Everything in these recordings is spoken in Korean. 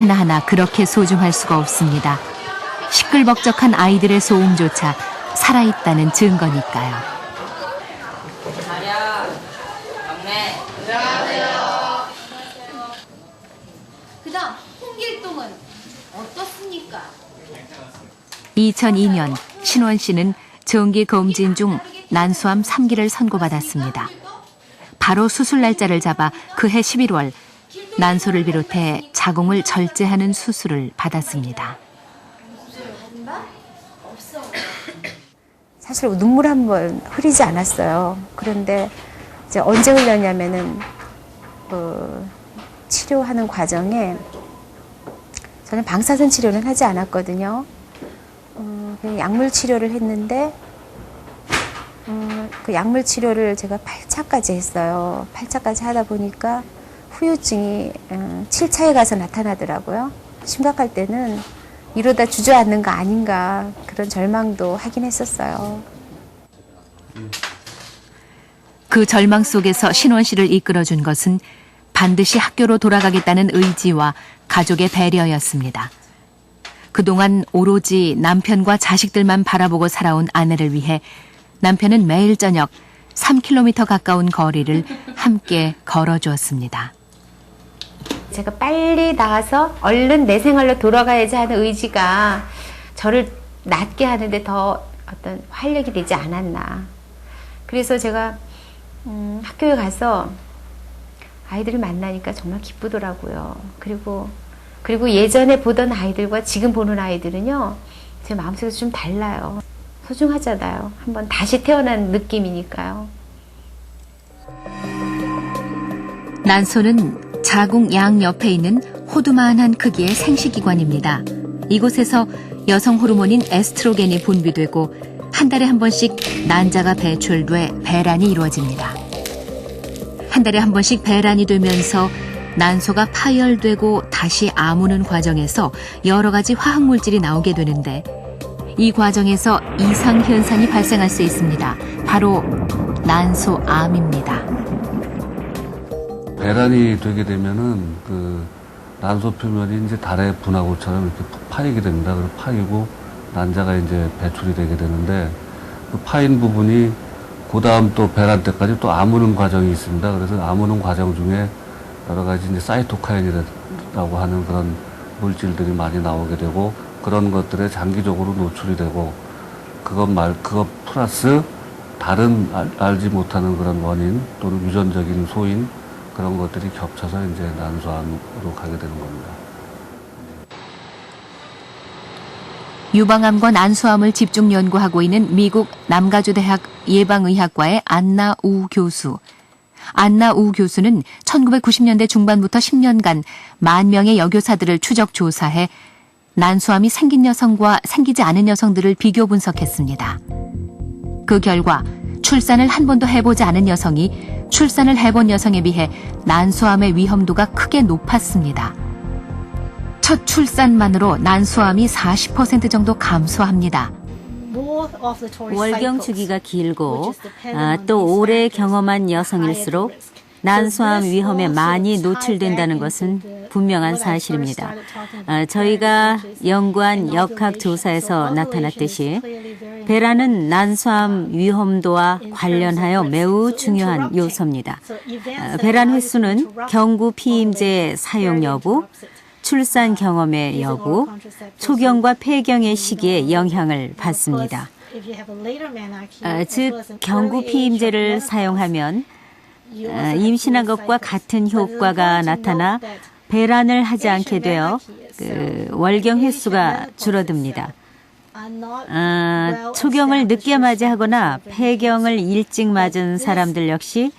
하나하나 그렇게 소중할 수가 없습니다. 시끌벅적한 아이들의 소음조차 살아있다는 증거니까요. 자랴, 경례. 안녕하세요. 그다음 홍길동은 어떻습니까? 2002년 신원 씨는 정기 검진 중 난소암 3기를 선고받았습니다. 바로 수술 날짜를 잡아 그해 11월 난소를 비롯해 자궁을 절제하는 수술을 받았습니다. 사실 눈물 한 번 흐리지 않았어요. 그런데 이제 언제 흘렸냐면은 치료하는 과정에 저는 방사선 치료는 하지 않았거든요. 그냥 약물 치료를 했는데 그 약물 치료를 제가 8차까지 했어요. 8차까지 하다 보니까 후유증이 7차에 가서 나타나더라고요. 심각할 때는 이러다 주저앉는 거 아닌가 그런 절망도 하긴 했었어요. 그 절망 속에서 신원 씨를 이끌어준 것은 반드시 학교로 돌아가겠다는 의지와 가족의 배려였습니다. 그동안 오로지 남편과 자식들만 바라보고 살아온 아내를 위해 남편은 매일 저녁 3km 가까운 거리를 함께 걸어주었습니다. 제가 빨리 나가서 얼른 내 생활로 돌아가야지 하는 의지가 저를 낫게 하는데 더 어떤 활력이 되지 않았나. 그래서 제가 학교에 가서 아이들을 만나니까 정말 기쁘더라고요. 그리고 예전에 보던 아이들과 지금 보는 아이들은요, 제 마음속에서 좀 달라요. 소중하잖아요. 한번 다시 태어난 느낌이니까요. 난소는 자궁 양 옆에 있는 호두만한 크기의 생식기관입니다. 이곳에서 여성 호르몬인 에스트로겐이 분비되고 한 달에 한 번씩 난자가 배출돼 배란이 이루어집니다. 한 달에 한 번씩 배란이 되면서 난소가 파열되고 다시 아무는 과정에서 여러 가지 화학물질이 나오게 되는데 이 과정에서 이상 현상이 발생할 수 있습니다. 바로 난소암입니다. 배란이 되게 되면은 그 난소 표면이 이제 달의 분화구처럼 이렇게 파이게 됩니다. 그래서 파이고 난자가 이제 배출이 되게 되는데 그 파인 부분이 그 다음 또 배란 때까지 또 아무는 과정이 있습니다. 그래서 아무는 과정 중에 여러 가지 이제 사이토카인이라고 하는 그런 물질들이 많이 나오게 되고 그런 것들에 장기적으로 노출이 되고 그것 플러스 다른 알지 못하는 그런 원인 또는 유전적인 소인 그런 것들이 겹쳐서 이제 난소암으로 가게 되는 겁니다. 유방암과 난소암을 집중 연구하고 있는 미국 남가주대학 예방의학과의 안나 우 교수. 안나 우 교수는 1990년대 중반부터 10년간 10,000명의 여교사들을 추적 조사해 난소암이 생긴 여성과 생기지 않은 여성들을 비교 분석했습니다. 그 결과 출산을 한 번도 해보지 않은 여성이 출산을 해본 여성에 비해 난소암의 위험도가 크게 높았습니다. 첫 출산만으로 난소암이 40% 정도 감소합니다. 월경 주기가 길고 또 오래 경험한 여성일수록 난소암 위험에 많이 노출된다는 것은 분명한 사실입니다. 저희가 연구한 역학조사에서 나타났듯이 배란은 난소암 위험도와 관련하여 매우 중요한 요소입니다. 배란 횟수는 경구 피임제 사용 여부, 출산 경험의 여부, 초경과 폐경의 시기에 영향을 받습니다. 즉 경구 피임제를 사용하면 임신한 것과 같은 효과가 나타나 배란을 하지 않게 되어 월경 횟수가 줄어듭니다. 초경을 늦게 맞이하거나 폐경을 일찍 맞은 사람들 역시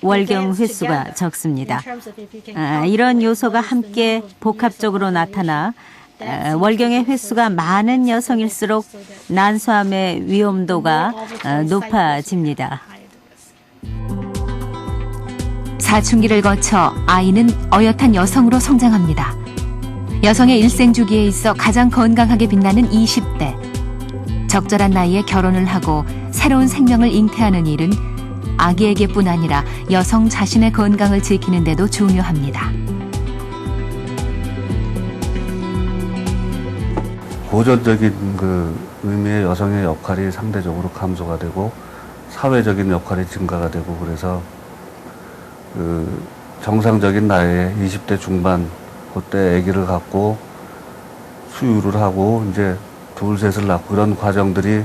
월경 횟수가 적습니다. 이런 요소가 함께 복합적으로 나타나 월경의 횟수가 많은 여성일수록 난소암의 위험도가 높아집니다. 사춘기를 거쳐 아이는 어엿한 여성으로 성장합니다. 여성의 일생주기에 있어 가장 건강하게 빛나는 20대. 적절한 나이에 결혼을 하고 새로운 생명을 잉태하는 일은 아기에게뿐 아니라 여성 자신의 건강을 지키는 데도 중요합니다. 보존적인 그 의미의 여성의 역할이 상대적으로 감소가 되고 사회적인 역할이 증가가 되고 그래서 그 정상적인 나이에 20대 중반 그때 아기를 갖고 수유를 하고 이제 둘 셋을 낳고 그런 과정들이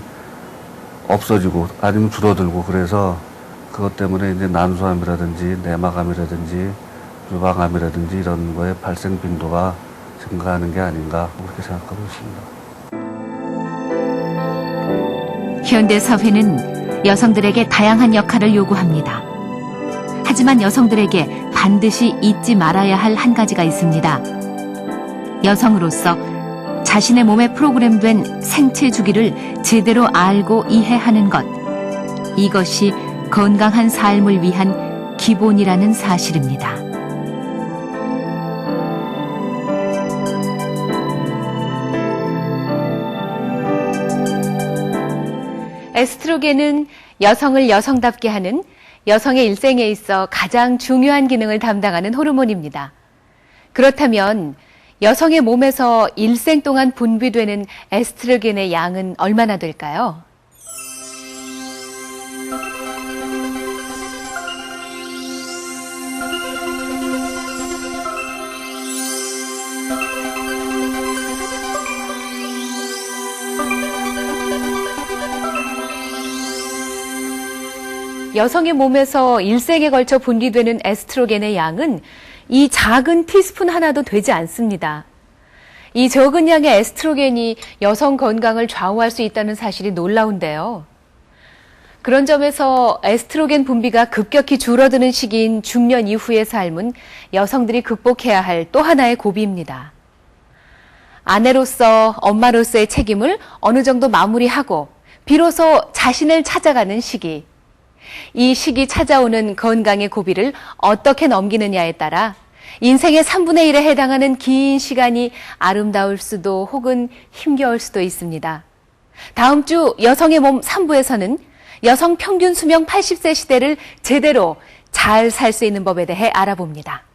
없어지고 아니면 줄어들고 그래서 그것 때문에 이제 난소암이라든지 내막암이라든지 유방암이라든지 이런 거에 발생 빈도가 증가하는 게 아닌가 그렇게 생각하고 있습니다. 현대 사회는 여성들에게 다양한 역할을 요구합니다. 하지만 여성들에게 반드시 잊지 말아야 할 한 가지가 있습니다. 여성으로서 자신의 몸에 프로그램된 생체 주기를 제대로 알고 이해하는 것. 이것이 건강한 삶을 위한 기본이라는 사실입니다. 에스트로겐은 여성을 여성답게 하는 여성의 일생에 있어 가장 중요한 기능을 담당하는 호르몬입니다. 그렇다면 여성의 몸에서 일생 동안 분비되는 에스트로겐의 양은 얼마나 될까요? 여성의 몸에서 일생에 걸쳐 분비되는 에스트로겐의 양은 이 작은 티스푼 하나도 되지 않습니다. 이 적은 양의 에스트로겐이 여성 건강을 좌우할 수 있다는 사실이 놀라운데요. 그런 점에서 에스트로겐 분비가 급격히 줄어드는 시기인 중년 이후의 삶은 여성들이 극복해야 할 또 하나의 고비입니다. 아내로서 엄마로서의 책임을 어느 정도 마무리하고 비로소 자신을 찾아가는 시기. 이 시기 찾아오는 건강의 고비를 어떻게 넘기느냐에 따라 인생의 3분의 1에 해당하는 긴 시간이 아름다울 수도 혹은 힘겨울 수도 있습니다. 다음 주 여성의 몸 3부에서는 여성 평균 수명 80세 시대를 제대로 잘 살 수 있는 법에 대해 알아봅니다.